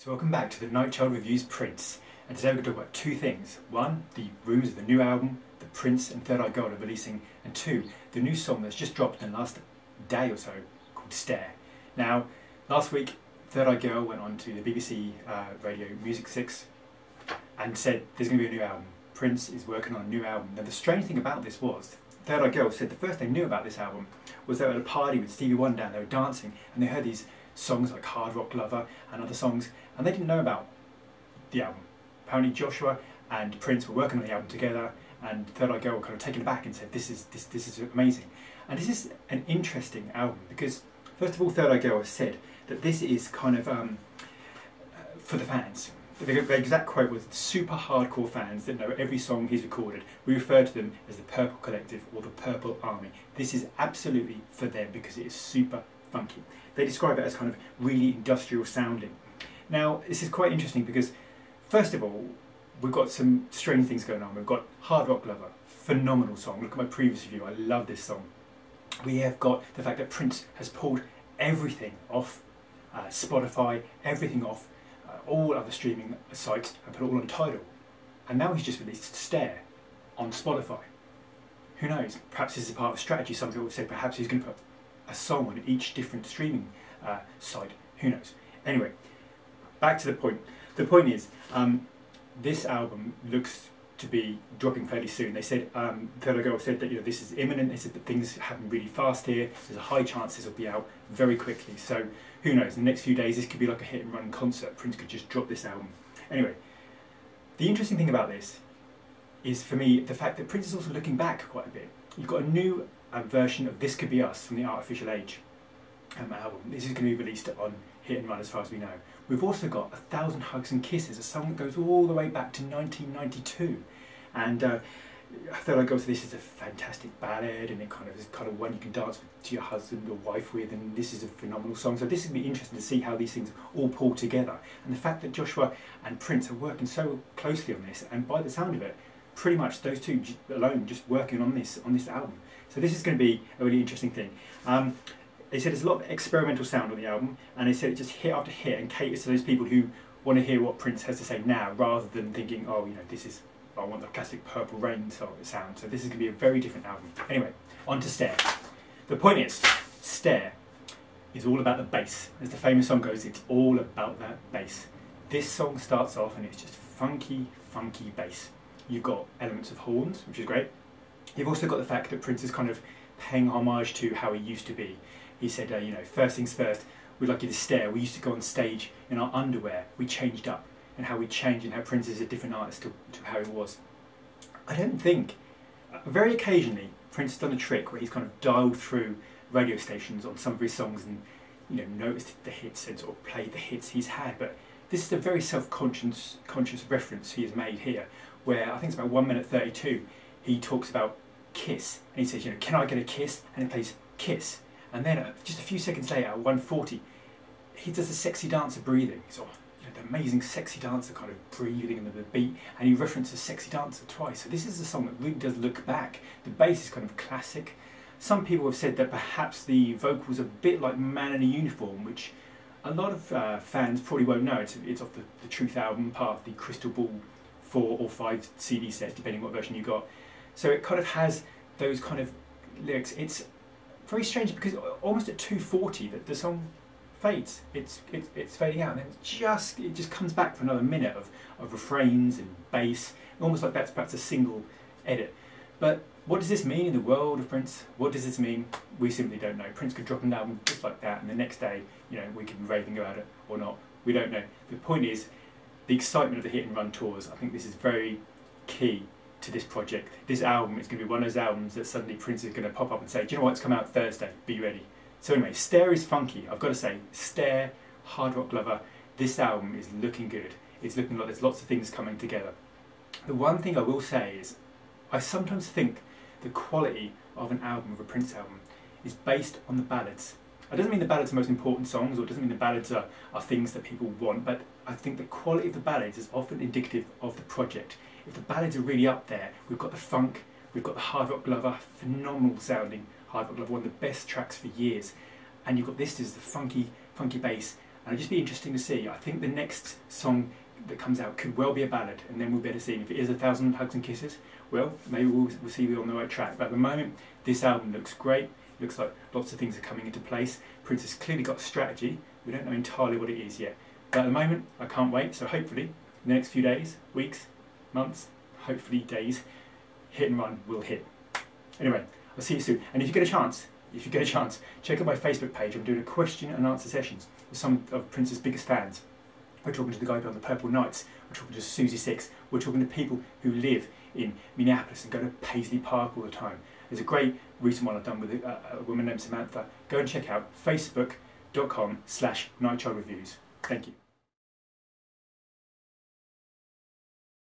So welcome back to the NightChild Reviews Prince, and today we're going to talk about two things. One, the rumours of the new album that Prince and Third Eye Girl are releasing, and two, the new song that's just dropped in the last day or so called Stare. Now, last week Third Eye Girl went on to the BBC radio Music 6 and said there's going to be a new album. Prince is working on a new album. Now the strange thing about this was, Third Eye Girl said the first they knew about this album was they were at a party with Stevie Wonder and they were dancing and they heard these songs like Hard Rock Lover and other songs, and they didn't know about the album. Apparently Joshua and Prince were working on the album together, and Third Eye Girl were kind of taken aback and said this is amazing. And this is an interesting album because first of all, Third Eye Girl has said that this is kind of for the fans. The exact quote was, super hardcore fans that know every song he's recorded. We refer to them as the Purple Collective or the Purple Army. This is absolutely for them because it is super funky. They describe it as kind of really industrial sounding. Now, this is quite interesting because, first of all, we've got some strange things going on. We've got Hard Rock Lover, phenomenal song. Look at my previous review, I love this song. We have got the fact that Prince has pulled everything off Spotify, everything off all other streaming sites and put it all on Tidal. And now he's just released Stare on Spotify. Who knows? Perhaps this is part of a strategy. Some people have said perhaps he's going to put a song on each different streaming site. Who knows? Anyway, back to the point. The point is, this album looks to be dropping fairly soon. They said, Third Eye Girl said that this is imminent. They said that things happen really fast here. There's a high chance this will be out very quickly. So who knows? In the next few days, this could be like a hit and run concert. Prince could just drop this album. Anyway, the interesting thing about this is, for me, the fact that Prince is also looking back quite a bit. You've got a new version of This Could Be Us from the Artificial Age album. This is going to be released on Hit and Run as far as we know. We've also got 1,000 Hugs and Kisses, a song that goes all the way back to 1992. And Third Eye Girl said this is a fantastic ballad, and it is kind of one you can dance to your husband or wife with, and this is a phenomenal song. So this is going to be interesting to see how these things all pull together. And the fact that Joshua and Prince are working so closely on this, and by the sound of it, pretty much those two alone just working on this album. So this is going to be a really interesting thing. They said there's a lot of experimental sound on the album, and they said it just hit after hit and caters to those people who want to hear what Prince has to say now, rather than thinking, oh, I want the classic Purple Rain sound. So this is going to be a very different album. Anyway, on to Stare. The point is, Stare is all about the bass. As the famous song goes, it's all about that bass. This song starts off and it's just funky, funky bass. You've got elements of horns, which is great. You've also got the fact that Prince is kind of paying homage to how he used to be. He said, first things first, we'd like you to stare. We used to go on stage in our underwear. We changed up, and how we changed, and how Prince is a different artist to how he was. I don't think, very occasionally, Prince has done a trick where he's kind of dialed through radio stations on some of his songs and noticed the hits and sort of played the hits he's had. But this is a very self-conscious reference he has made here, where I think it's about 1 minute 32. He talks about Kiss, and he says, can I get a kiss? And he plays Kiss. And then just a few seconds later, at 1:40, he does the sexy dancer breathing. So, the amazing sexy dancer kind of breathing and the beat, and he references sexy dancer twice. So this is a song that really does look back. The bass is kind of classic. Some people have said that perhaps the vocals are a bit like Man in a Uniform, which a lot of fans probably won't know. It's off the Truth album, part of the Crystal Ball 4 or 5 CD set, depending what version you got. So it kind of has those kind of lyrics. It's very strange because almost at 2:40 that the song fades. It's fading out, and then it just comes back for another minute of refrains and bass, almost like that's perhaps a single edit. But what does this mean in the world of Prince? What does this mean? We simply don't know. Prince could drop an album just like that, and the next day, we could be raving about it or not. We don't know. The point is, the excitement of the hit and run tours. I think this is very key to this project. This album is going to be one of those albums that suddenly Prince is going to pop up and say, do you know what, it's come out Thursday, be ready. So anyway, Stare is funky. I've got to say, Stare, Hard Rock Lover, this album is looking good. It's looking like there's lots of things coming together. The one thing I will say is, I sometimes think the quality of an album, of a Prince album, is based on the ballads. It doesn't mean the ballads are the most important songs, or it doesn't mean the ballads are things that people want, but I think the quality of the ballads is often indicative of the project. If the ballads are really up there, we've got the funk, we've got the Hard Rock Lover, phenomenal sounding Hard Rock Lover, one of the best tracks for years, and you've got this as the funky bass, and it'll just be interesting to see. I think the next song that comes out could well be a ballad, and then we'll better see. And if it is 1,000 Hugs and Kisses, well, maybe we'll see we're on the right track. But at the moment, this album looks great. It looks like lots of things are coming into place. Prince has clearly got a strategy. We don't know entirely what it is yet. But at the moment, I can't wait. So hopefully, in the next few days, weeks, months, hopefully days, Hit and Run will hit. Anyway, I'll see you soon. And if you get a chance, check out my Facebook page. I'm doing a question and answer sessions with some of Prince's biggest fans. We're talking to the guy behind the Purple Nights. We're talking to Susie Six. We're talking to people who live in Minneapolis and go to Paisley Park all the time. There's a great recent one I've done with a woman named Samantha. Go and check out facebook.com/NightChild Reviews. Thank you.